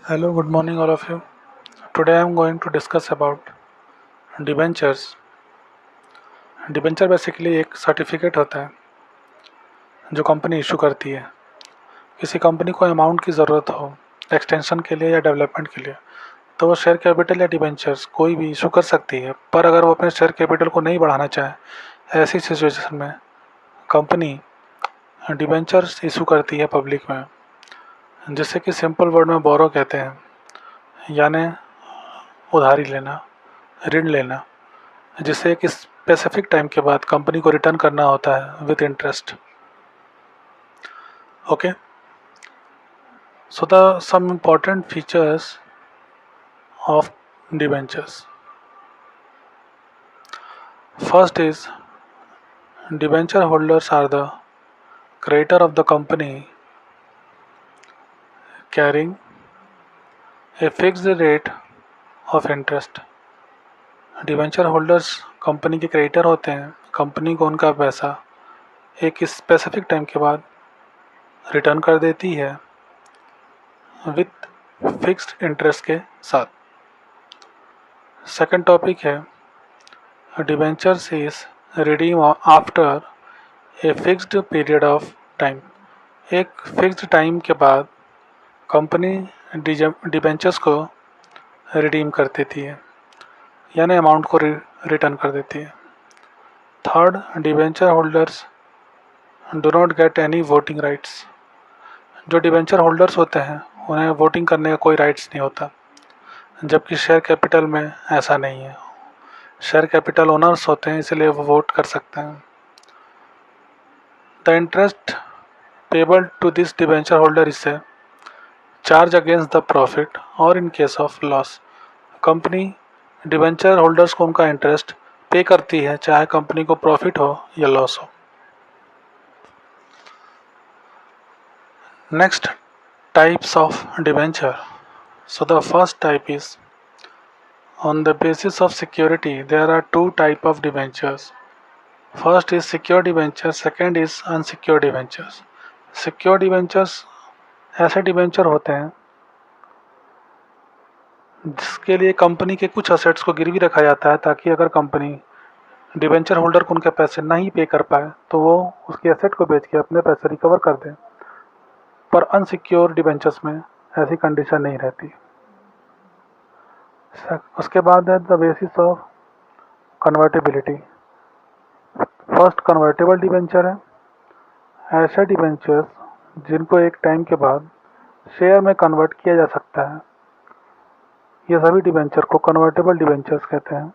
Hello, good morning, all of you. Today I am going to discuss about debentures. Debenture basically एक certificate होता है जो company issue करती है। किसी कंपनी को अमाउंट की ज़रूरत हो एक्सटेंशन के लिए या डेवलपमेंट के लिए, तो वो शेयर कैपिटल या डिबेंचर्स कोई भी इशू कर सकती है। पर अगर वो अपने शेयर कैपिटल को नहीं बढ़ाना चाहे, ऐसी सिचुएशन में कंपनी डिबेंचर्स इशू करती है पब्लिक में, जिससे कि सिंपल वर्ड में बोरो कहते हैं, यानी उधारी लेना, ऋण लेना, जिसे एक स्पेसिफिक टाइम के बाद कंपनी को रिटर्न करना होता है with interest. Okay, so the some important features of debentures. First is debenture holders are the creditor of the company carrying a fixed rate of interest. Debenture holders company के creditor होते हैं। Company को उनका पैसा एक specific time के बाद return कर देती है विथ फिक्स्ड इंटरेस्ट के साथ। सेकंड टॉपिक है debentures is redeem after a fixed period of time. एक फिक्स्ड टाइम के बाद कंपनी डिबेंचर्स को रिडीम कर देती है, यानी अमाउंट को रिटर्न कर देती है। Third, debenture holders do not get any voting rights. जो डिबेंचर होल्डर्स होते हैं उन्हें वोटिंग करने का कोई राइट्स नहीं होता, जबकि शेयर कैपिटल में ऐसा नहीं है। शेयर कैपिटल ओनर्स होते हैं, इसलिए वो वोट कर सकते हैं। The interest payable to this debenture holder is a charge against the profit और in case of loss. Company debenture holders को उनका इंटरेस्ट पे करती है, चाहे कंपनी को प्रॉफिट हो या लॉस हो। Next, types of debenture. So the first type is on the basis of security. There are two type of debentures. First is secured debenture, second is unsecured debentures. Secured debentures ऐसे debenture होते हैं जिसके लिए company के कुछ assets को गिरवी रखा जाता है, ताकि अगर कंपनी डिबेंचर होल्डर को उनके पैसे नहीं पे कर पाए तो वो उसके एसेट को बेच के अपने पैसे रिकवर कर दें। पर अनसिक्योर डिबेंचर्स में ऐसी कंडीशन नहीं रहती। उसके बाद है the basis of convertibility. First convertible debenture है ऐसे डिबेंचर्स जिनको एक टाइम के बाद शेयर में कन्वर्ट किया जा सकता है। ये सभी डिबेंचर को कन्वर्टेबल डिबेंचर्स कहते हैं।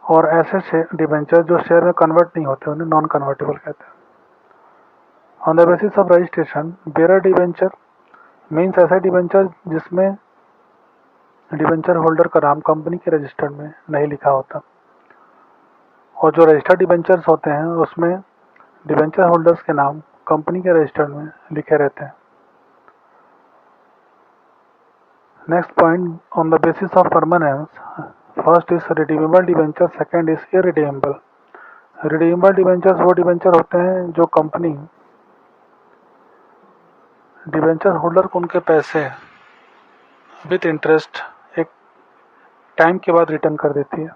और ऐसे डिबेंचर जो शेयर में कन्वर्ट नहीं होते उन्हें नॉन कन्वर्टेबल कहते हैं। On the basis of registration, bearer debenture means ऐसा डिबेंचर जिसमें डिबेंचर होल्डर का नाम कंपनी के रजिस्टर्ड में नहीं लिखा होता, और जो रजिस्टर्ड डिबेंचर्स होते हैं उसमें डिबेंचर होल्डर्स के नाम कंपनी के रजिस्टर्ड में लिखे रहते हैं। Next point, on the basis of permanence, first is redeemable debenture, second is irredeemable. Redeemable debentures वो डिबेंचर होते हैं जो कंपनी डिबेंचर होल्डर को उनके पैसे विथ इंटरेस्ट एक टाइम के बाद रिटर्न कर देती है।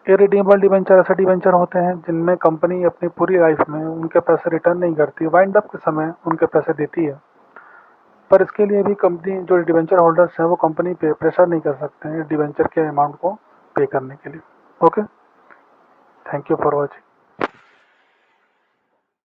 इररिडीमेबल डिबेंचर ऐसे डिबेंचर होते हैं जिनमें कंपनी अपनी पूरी लाइफ में उनके पैसे रिटर्न नहीं करती, वाइंड अप के समय उनके पैसे देती है। पर इसके लिए भी कंपनी जो डिबेंचर होल्डर्स हैं वो कंपनी पे प्रेशर नहीं कर सकते हैं डिबेंचर के अमाउंट को पे करने के लिए। Okay, thank you for watching.